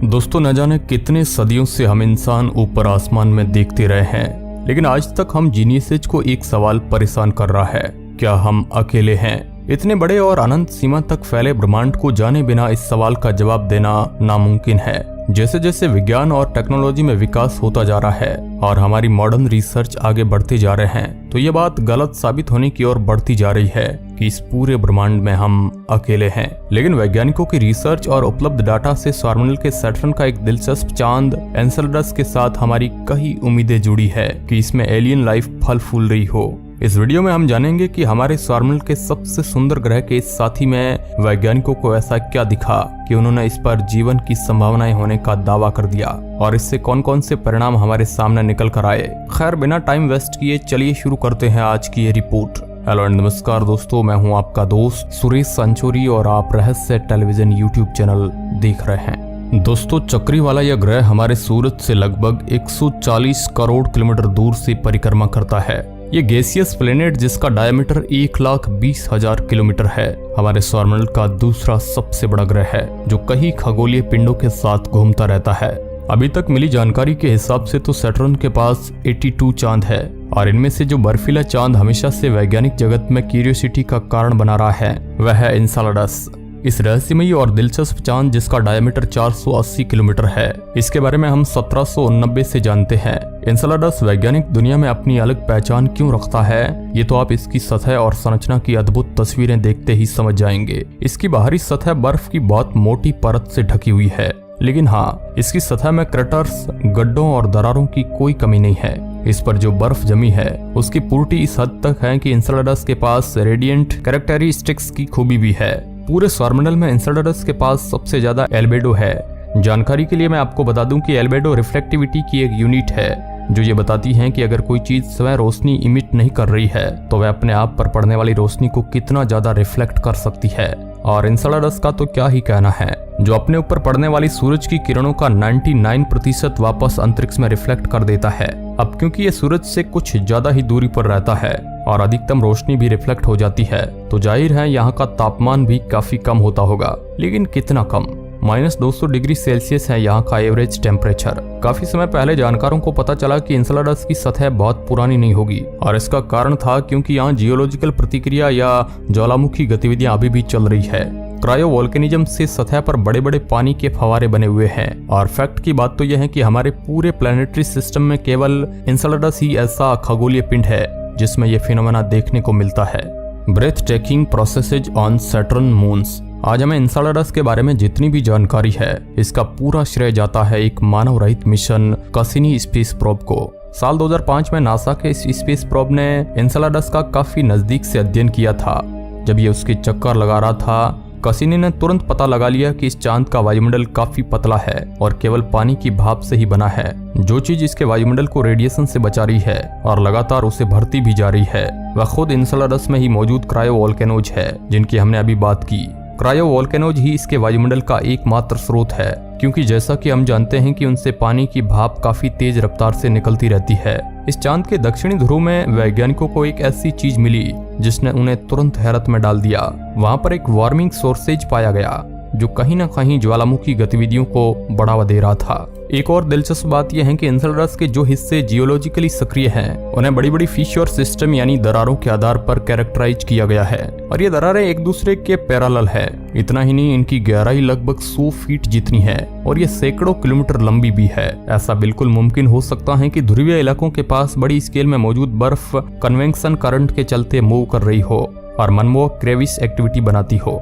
दोस्तों, न जाने कितने सदियों से हम इंसान ऊपर आसमान में देखते रहे हैं, लेकिन आज तक हम जीनियसेज को एक सवाल परेशान कर रहा है। क्या हम अकेले हैं? इतने बड़े और अनंत सीमा तक फैले ब्रह्मांड को जाने बिना इस सवाल का जवाब देना नामुमकिन है। जैसे जैसे विज्ञान और टेक्नोलॉजी में विकास होता जा रहा है और हमारी मॉडर्न रिसर्च आगे बढ़ते जा रहे हैं, तो ये बात गलत साबित होने की ओर बढ़ती जा रही है कि इस पूरे ब्रह्मांड में हम अकेले हैं। लेकिन वैज्ञानिकों की रिसर्च और उपलब्ध डाटा से सौरमंडल के सैटर्न का एक दिलचस्प चांद एन्सेलेडस के साथ हमारी कई उम्मीदें जुड़ी है कि इसमें एलियन लाइफ फल फूल रही हो। इस वीडियो में हम जानेंगे कि हमारे सौरमंडल के सबसे सुंदर ग्रह के इस साथी में वैज्ञानिकों को ऐसा क्या दिखा कि उन्होंने इस पर जीवन की संभावनाएं होने का दावा कर दिया और इससे कौन कौन से परिणाम हमारे सामने निकल कर आए। खैर, बिना टाइम वेस्ट किए चलिए शुरू करते हैं आज की ये रिपोर्ट। हेलो एंड नमस्कार दोस्तों, मैं हूं आपका दोस्त सुरेश संचोरी और आप रहस्य टेलीविजन यूट्यूब चैनल देख रहे हैं। दोस्तों, चक्री वाला यह ग्रह हमारे सूरज से लगभग 140 करोड़ किलोमीटर दूर से परिक्रमा करता है। ये गैसियस प्लेनेट जिसका डायमीटर 1,20,000 किलोमीटर है, हमारे सौरमंडल का दूसरा सबसे बड़ा ग्रह है जो कई खगोलीय पिंडों के साथ घूमता रहता है। अभी तक मिली जानकारी के हिसाब से तो सैटर्न के पास 82 चांद है और इनमें से जो बर्फीला चांद हमेशा से वैज्ञानिक जगत में क्यूरियोसिटी का कारण बना रहा है वह है एन्सेलेडस। इस रहस्यमयी और दिलचस्प चांद जिसका डायमीटर 480 किलोमीटर है, इसके बारे में हम 1789 से जानते हैं। एन्सेलेडस वैज्ञानिक दुनिया में अपनी अलग पहचान क्यों रखता है, ये तो आप इसकी सतह और संरचना की अद्भुत तस्वीरें देखते ही समझ जाएंगे। इसकी बाहरी सतह बर्फ की बहुत मोटी परत से ढकी हुई है, लेकिन हाँ, इसकी सतह में क्रैटर्स, गड्ढों और दरारों की कोई कमी नहीं है। इस पर जो बर्फ जमी है उसकी पूर्ति इस हद तक है कि एन्सेलेडस के पास रेडिएंट कैरेक्टरिस्टिक्स की खूबी भी है। पूरे सौरमंडल में एन्सेलेडस के पास सबसे ज्यादा एल्बेडो है। जानकारी के लिए मैं आपको बता दूं कि एल्बेडो रिफ्लेक्टिविटी की एक यूनिट है जो ये बताती है कि अगर कोई चीज स्वयं रोशनी इमिट नहीं कर रही है तो वह अपने आप पर पड़ने वाली रोशनी को कितना ज्यादा रिफ्लेक्ट कर सकती है। और एन्सेलेडस का तो क्या ही कहना है, जो अपने ऊपर पड़ने वाली सूरज की किरणों का 99% वापस अंतरिक्ष में रिफ्लेक्ट कर देता है। अब क्योंकि ये सूरज से कुछ ज्यादा ही दूरी पर रहता है और अधिकतम रोशनी भी रिफ्लेक्ट हो जाती है, तो जाहिर है यहाँ का तापमान भी काफी कम होता होगा। लेकिन कितना कम? -200 डिग्री सेल्सियस है यहाँ का एवरेज टेम्परेचर। काफी समय पहले जानकारों को पता चला कि एन्सेलेडस की सतह बहुत पुरानी नहीं होगी और इसका कारण था क्योंकि यहाँ जियोलॉजिकल प्रतिक्रिया या ज्वालामुखी गतिविधियां अभी भी चल रही है। क्रायोवोल्केनिज्म से सतह पर बड़े बड़े पानी के फव्वारे बने हुए हैं और फैक्ट की बात तो यह है कि हमारे पूरे प्लैनेटरी सिस्टम में केवल एन्सेलेडस ही ऐसा खगोलीय पिंड है जिसमें यह फिनोमेना देखने को मिलता है। Breathtaking processes on Saturn moons. आज हमें एन्सेलेडस के बारे में जितनी भी जानकारी है, इसका पूरा श्रेय जाता है एक मानव रहित मिशन कैसिनी स्पेस प्रोब को। साल 2005 में नासा के इस स्पेस प्रोब ने एन्सेलेडस का काफी नजदीक से अध्ययन किया था। जब ये उसके चक्कर लगा रहा था, कैसिनी ने तुरंत पता लगा लिया कि इस चांद का वायुमंडल काफी पतला है और केवल पानी की भाप से ही बना है। जो चीज इसके वायुमंडल को रेडिएशन से बचा रही है और लगातार उसे भरती भी जा रही है, वह खुद एन्सेलेडस में ही मौजूद क्रायोवोल्केनोज है जिनकी हमने अभी बात की। क्रायोवोल्केनोज ही इसके वायुमंडल का एकमात्र स्रोत है, क्योंकि जैसा कि हम जानते हैं कि उनसे पानी की भाप काफी तेज रफ्तार से निकलती रहती है। इस चांद के दक्षिणी ध्रुव में वैज्ञानिकों को एक ऐसी चीज मिली जिसने उन्हें तुरंत हैरत में डाल दिया। वहां पर एक वार्मिंग सोर्सेज पाया गया जो कहीं न कहीं ज्वालामुखी गतिविधियों को बढ़ावा दे रहा था। एक और दिलचस्प बात यह है कि एन्सेलेडस के जो हिस्से जियोलॉजिकली सक्रिय हैं, उन्हें बड़ी बड़ी फिशर सिस्टम यानी दरारों के आधार पर कैरेक्टराइज किया गया है और ये दरारें एक दूसरे के पैरेलल है। इतना ही नहीं, इनकी गहराई लगभग 100 फीट जितनी है और ये सैकड़ों किलोमीटर लंबी भी है। ऐसा बिल्कुल मुमकिन हो सकता है कि ध्रुवीय इलाकों के पास बड़ी स्केल में मौजूद बर्फ कन्वेक्शन करंट के चलते मूव कर रही हो और मनमोहक क्रेविस एक्टिविटी बनाती हो।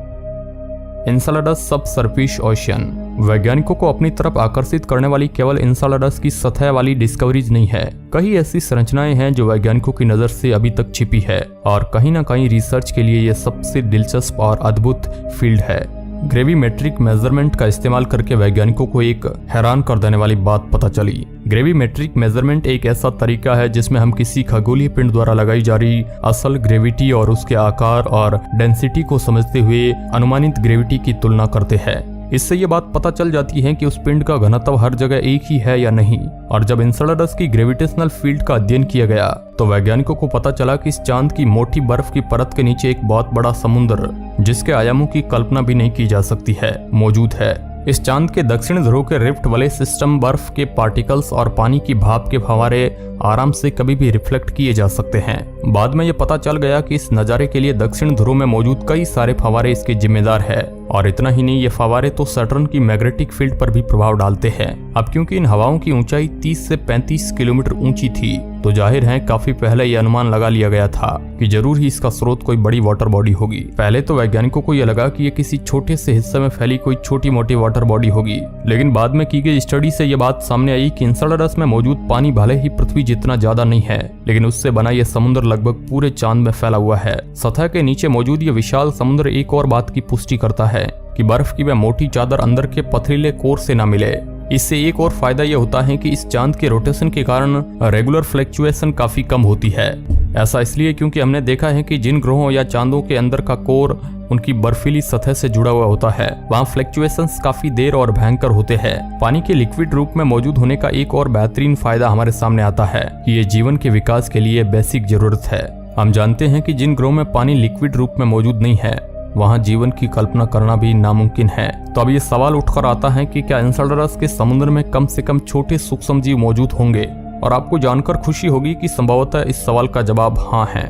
एन्सेलेडस सब सरफेस ओशियन। वैज्ञानिकों को अपनी तरफ आकर्षित करने वाली केवल एन्सेलेडस की सतह वाली डिस्कवरीज नहीं है, कई ऐसी संरचनाएं हैं जो वैज्ञानिकों की नजर से अभी तक छिपी है और कहीं न कहीं रिसर्च के लिए यह सबसे दिलचस्प और अद्भुत फील्ड है। ग्रेविमेट्रिक मेजरमेंट का इस्तेमाल करके वैज्ञानिकों को एक हैरान कर देने वाली बात पता चली। ग्रेविमेट्रिक मेजरमेंट एक ऐसा तरीका है जिसमें हम किसी खगोलीय पिंड द्वारा लगाई जा रही असल ग्रेविटी और उसके आकार और डेंसिटी को समझते हुए अनुमानित ग्रेविटी की तुलना करते हैं। इससे ये बात पता चल जाती है कि उस पिंड का घनत्व हर जगह एक ही है या नहीं। और जब एन्सेलेडस की ग्रेविटेशनल फील्ड का अध्ययन किया गया तो वैज्ञानिकों को पता चला कि इस चांद की मोटी बर्फ की परत के नीचे एक बहुत बड़ा समुद्र, जिसके आयामों की कल्पना भी नहीं की जा सकती है, मौजूद है। इस चांद के दक्षिण ध्रुव के रिफ्ट वाले सिस्टम बर्फ के पार्टिकल्स और पानी की भाप के फव्वारे आराम से कभी भी रिफ्लेक्ट किए जा सकते हैं। बाद में यह पता चल गया कि इस नज़ारे के लिए दक्षिण ध्रुव में मौजूद कई सारे फव्वारे इसके जिम्मेदार है। और इतना ही नहीं, ये फव्वारे तो सैटर्न की मैग्नेटिक फील्ड पर भी प्रभाव डालते हैं। अब क्योंकि इन हवाओं की ऊंचाई 30 से 35 किलोमीटर ऊंची थी, तो जाहिर है काफी पहले ये अनुमान लगा लिया गया था कि जरूर ही इसका स्रोत कोई बड़ी वाटर बॉडी होगी। पहले तो वैज्ञानिकों को यह लगा कि ये किसी छोटे से हिस्से में फैली कोई छोटी मोटी वाटर बॉडी होगी, लेकिन बाद में की गई स्टडी से यह बात सामने आई कि एन्सेलेडस में मौजूद पानी भले ही पृथ्वी जितना ज्यादा नहीं है, लेकिन उससे बना यह समुद्र लगभग पूरे चांद में फैला हुआ है। सतह के नीचे मौजूद ये विशाल समुद्र एक और बात की पुष्टि करता है कि बर्फ की वह मोटी चादर अंदर के पथरीले कोर से न मिले। इससे एक और फायदा यह होता है कि इस चांद के रोटेशन के कारण रेगुलर फ्लक्चुएशन काफी कम होती है। ऐसा इसलिए क्योंकि हमने देखा है कि जिन ग्रहों या चांदों के अंदर का कोर उनकी बर्फीली सतह से जुड़ा हुआ होता है, वहाँ फ्लक्चुएशंस काफी देर और भयंकर होते हैं। पानी के लिक्विड रूप में मौजूद होने का एक और बेहतरीन फायदा हमारे सामने आता है कि ये जीवन के विकास के लिए बेसिक जरूरत है। हम जानते हैं कि जिन ग्रहों में पानी लिक्विड रूप में मौजूद नहीं है, वहाँ जीवन की कल्पना करना भी नामुमकिन है। तो अब ये सवाल उठकर आता है कि क्या एन्सेलेडस के समुद्र में कम से कम छोटे सूक्ष्म जीव मौजूद होंगे? और आपको जानकर खुशी होगी कि संभवतः इस सवाल का जवाब हाँ है।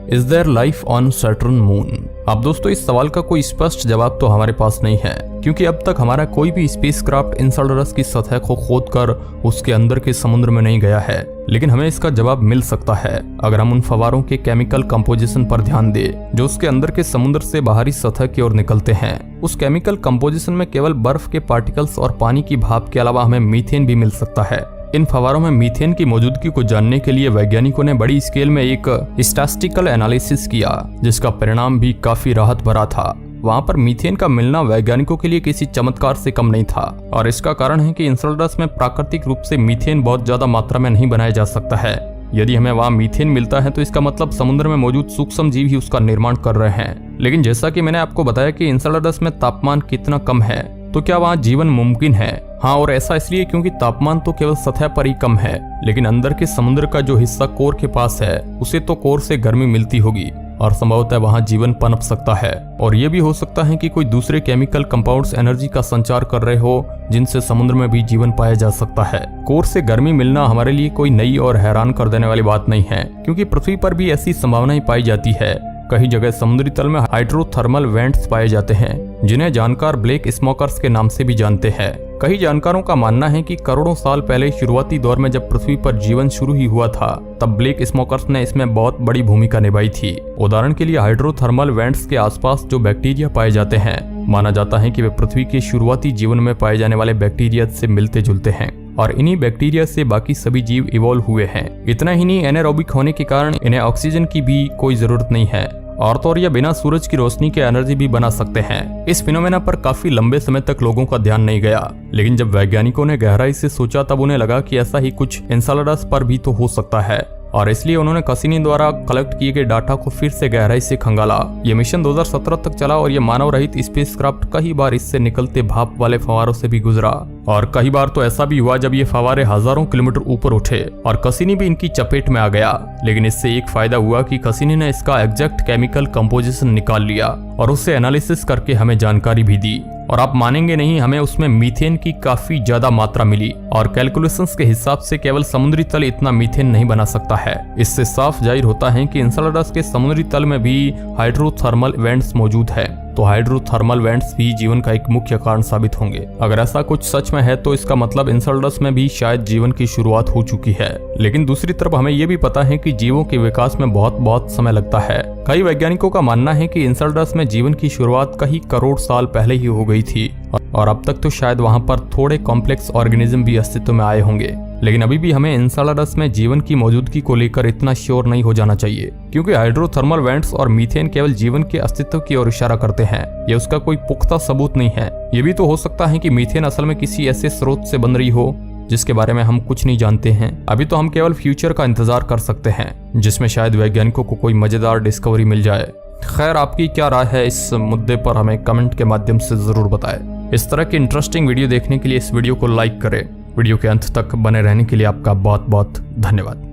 Is their life on Saturn moon? अब दोस्तों, इस सवाल का कोई स्पष्ट जवाब तो हमारे पास नहीं है, क्योंकि अब तक हमारा कोई भी स्पेसक्राफ्ट एन्सेलेडस की सतह को खोदकर उसके अंदर के समुद्र में नहीं गया है। लेकिन हमें इसका जवाब मिल सकता है अगर हम उन फव्वारों के केमिकल कंपोजिशन पर ध्यान दें जो उसके अंदर के समुद्र से बाहरी सतह की ओर निकलते हैं। उस केमिकल कंपोजिशन में केवल बर्फ के पार्टिकल्स और पानी की भाप के अलावा हमें मीथेन भी मिल सकता है। इन फव्वारों में मीथेन की मौजूदगी को जानने के लिए वैज्ञानिकों ने बड़ी स्केल में एक स्टैटिस्टिकल एनालिसिस किया, जिसका परिणाम भी काफी राहत भरा था। वहाँ पर मीथेन का मिलना वैज्ञानिकों के लिए किसी चमत्कार से कम नहीं था, और इसका कारण है कि एन्सेलेडस में प्राकृतिक रूप से मीथेन बहुत ज्यादा मात्रा में नहीं बनाया जा सकता है। यदि हमें वहाँ मीथेन मिलता है तो इसका मतलब समुद्र में मौजूद सूक्ष्म जीव ही उसका निर्माण कर रहे हैं। लेकिन जैसा कि मैंने आपको बताया कि एन्सेलेडस में तापमान कितना कम है, तो क्या वहाँ जीवन मुमकिन है? हाँ, और ऐसा इसलिए क्योंकि तापमान तो केवल सतह पर ही कम है, लेकिन अंदर के समुद्र का जो हिस्सा कोर के पास है उसे तो कोर से गर्मी मिलती होगी, और संभवतः वहाँ जीवन पनप सकता है। और ये भी हो सकता है कि कोई दूसरे केमिकल कंपाउंड्स एनर्जी का संचार कर रहे हो, जिनसे समुद्र में भी जीवन पाया जा सकता है। कोर से गर्मी मिलना हमारे लिए कोई नई और हैरान कर देने वाली बात नहीं है, क्योंकि पृथ्वी पर भी ऐसी संभावनाएं पाई जाती है। कई जगह समुद्री तल में हाइड्रोथर्मल वेंट्स पाए जाते हैं, जिन्हें जानकार ब्लैक स्मोकर्स के नाम से भी जानते हैं। कई जानकारों का मानना है कि करोड़ों साल पहले शुरुआती दौर में जब पृथ्वी पर जीवन शुरू ही हुआ था, तब ब्लैक स्मोकर्स ने इसमें बहुत बड़ी भूमिका निभाई थी। उदाहरण के लिए हाइड्रोथर्मल वेंट्स के आसपास जो बैक्टीरिया पाए जाते हैं, माना जाता है कि वे पृथ्वी के शुरुआती जीवन में पाए जाने वाले बैक्टीरिया से मिलते जुलते हैं, और इन्हीं बैक्टीरिया से बाकी सभी जीव इवॉल्व हुए हैं। इतना ही नहीं, एनारोबिक होने के कारण इन्हें ऑक्सीजन की भी कोई जरूरत नहीं है, और तो यह बिना सूरज की रोशनी के एनर्जी भी बना सकते हैं। इस फिनोमेना पर काफी लंबे समय तक लोगों का ध्यान नहीं गया, लेकिन जब वैज्ञानिकों ने गहराई से सोचा तब उन्हें लगा कि ऐसा ही कुछ एन्सेलेडस पर भी तो हो सकता है, और इसलिए उन्होंने कैसिनी द्वारा कलेक्ट किए गए डाटा को फिर से गहराई से खंगाला। ये मिशन 2017 तक चला, और ये मानव रहित स्पेसक्राफ्ट कई बार इससे निकलते भाप वाले फव्वारों से भी गुजरा, और कई बार तो ऐसा भी हुआ जब ये फव्वारे हजारों किलोमीटर ऊपर उठे और कैसिनी भी इनकी चपेट में आ गया। लेकिन इससे एक फायदा हुआ कि कैसिनी ने इसका एग्जैक्ट केमिकल कंपोजिशन निकाल लिया और उससे एनालिसिस करके हमें जानकारी भी दी, और आप मानेंगे नहीं, हमें उसमें मीथेन की काफी ज्यादा मात्रा मिली, और कैलकुलेशंस के हिसाब से केवल समुद्री तल इतना मीथेन नहीं बना सकता है। इससे साफ जाहिर होता है कि एन्सेलेडस के समुद्री तल में भी हाइड्रोथर्मल वेंट्स मौजूद है, तो हाइड्रोथर्मल वेंट्स भी जीवन का एक मुख्य कारण साबित होंगे। अगर ऐसा कुछ सच में है तो इसका मतलब एन्सेलेडस में भी शायद जीवन की शुरुआत हो चुकी है। लेकिन दूसरी तरफ हमें यह भी पता है कि जीवों के विकास में बहुत समय लगता है। कई वैज्ञानिकों का मानना है कि एन्सेलेडस में जीवन की शुरुआत कई करोड़ साल पहले ही हो गई थी, और अब तक तो शायद वहां पर थोड़े कॉम्प्लेक्स ऑर्गेनिज्म भी अस्तित्व में आए होंगे। लेकिन अभी भी हमें एन्सेलेडस में जीवन की मौजूदगी को लेकर इतना श्योर नहीं हो जाना चाहिए, क्योंकि हाइड्रोथर्मल वेंट्स और मीथेन केवल जीवन के अस्तित्व की ओर इशारा करते हैं। यह उसका कोई पुख्ता सबूत नहीं है। ये भी तो हो सकता है कि मीथेन असल में किसी ऐसे स्रोत से बन रही हो जिसके बारे में हम कुछ नहीं जानते हैं। अभी तो हम केवल फ्यूचर का इंतजार कर सकते हैं, जिसमें शायद वैज्ञानिकों को कोई मजेदार डिस्कवरी मिल जाए। खैर, आपकी क्या राय है इस मुद्दे पर, हमें कमेंट के माध्यम से जरूर बताएं। इस तरह की इंटरेस्टिंग वीडियो देखने के लिए इस वीडियो को लाइक करें। वीडियो के अंत तक बने रहने के लिए आपका बहुत बहुत धन्यवाद।